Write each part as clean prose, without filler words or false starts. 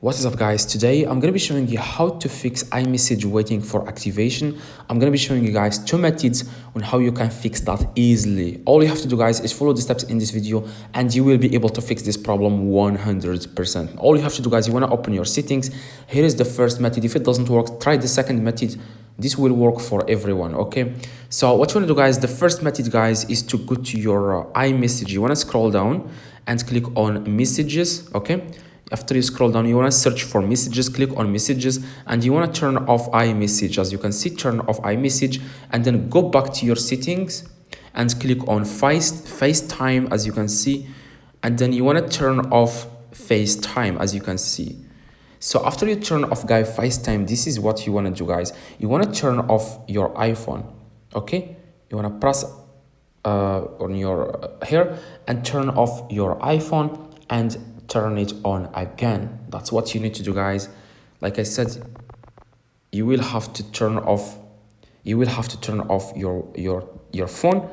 What is up guys, today I'm going to be showing you how to fix iMessage waiting for activation. I'm going to be showing you guys two methods on how you can fix that easily. All you have to do guys is follow the steps in this video and you will be able to fix this problem 100%. All you have to do guys, you want to open your settings. Here is the first method. If it doesn't work, try the second method. This will work for everyone, okay? So what you want to do guys, the first method guys is to go to your iMessage. You want to scroll down and click on messages, okay? After you scroll down, you want to search for messages, click on messages, and you want to turn off iMessage. As you can see, turn off iMessage, and then go back to your settings and click on FaceTime, as you can see, and then you want to turn off FaceTime, as you can see. So after you turn off guys FaceTime, this is what you want to do guys. You want to turn off your iPhone, okay? You want to press on your here and turn off your iPhone and turn it on again. That's what you need to do guys. Like I said, you will have to turn off your phone,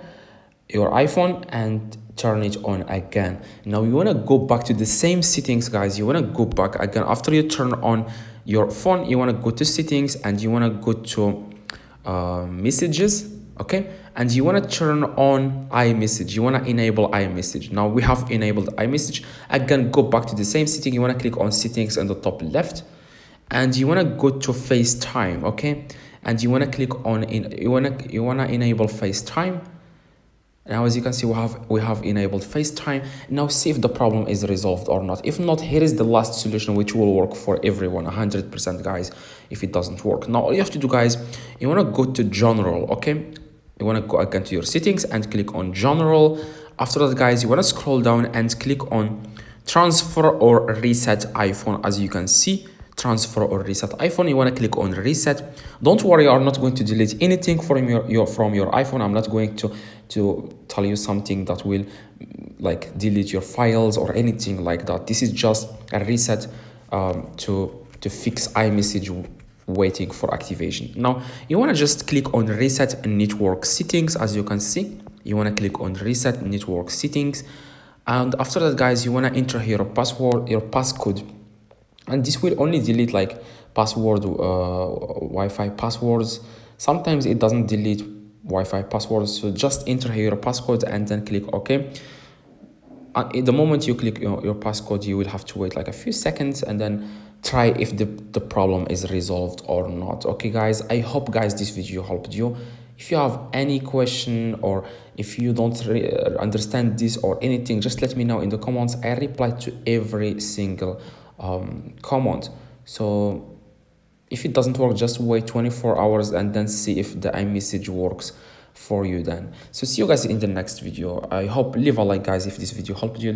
your iPhone, and turn it on again. Now you want to go back to the same settings guys. You want to go back again after you turn on your phone. You want to go to settings and you want to go to messages, okay? And you want to turn on iMessage. You want to enable iMessage. Now we have enabled iMessage. Again, go back to the same setting. You want to click on settings on the top left, and you want to go to FaceTime, okay? And you want to click on you want to enable FaceTime. Now as you can see, we have enabled FaceTime. Now see if the problem is resolved or not. If not, here is the last solution which will work for everyone 100% guys. If it doesn't work, now all you have to do guys, you want to go to general, okay? You want to go again to your settings and click on general. After that guys, you want to scroll down and click on transfer or reset iPhone. As you can see, transfer or reset iPhone, you want to click on reset. Don't worry, I'm not going to delete anything from your iPhone. I'm not going to tell you something that will like delete your files or anything like that. This is just a reset to fix iMessage waiting for activation. Now you want to just click on reset network settings. As you can see, you want to click on reset network settings, and after that guys, you want to enter here your passcode, and this will only delete like password Wi-Fi passwords. Sometimes it doesn't delete Wi-Fi passwords, so just enter here your passcode and then click OK. And the moment you click your passcode, you will have to wait like a few seconds and then try if the problem is resolved or not. Okay guys, I hope guys this video helped you. If you have any question or if you don't understand this or anything, just let me know in the comments. I reply to every single comment. So if it doesn't work, just wait 24 hours and then see if the iMessage works for you then. So see you guys in the next video. I hope leave a like guys if this video helped you.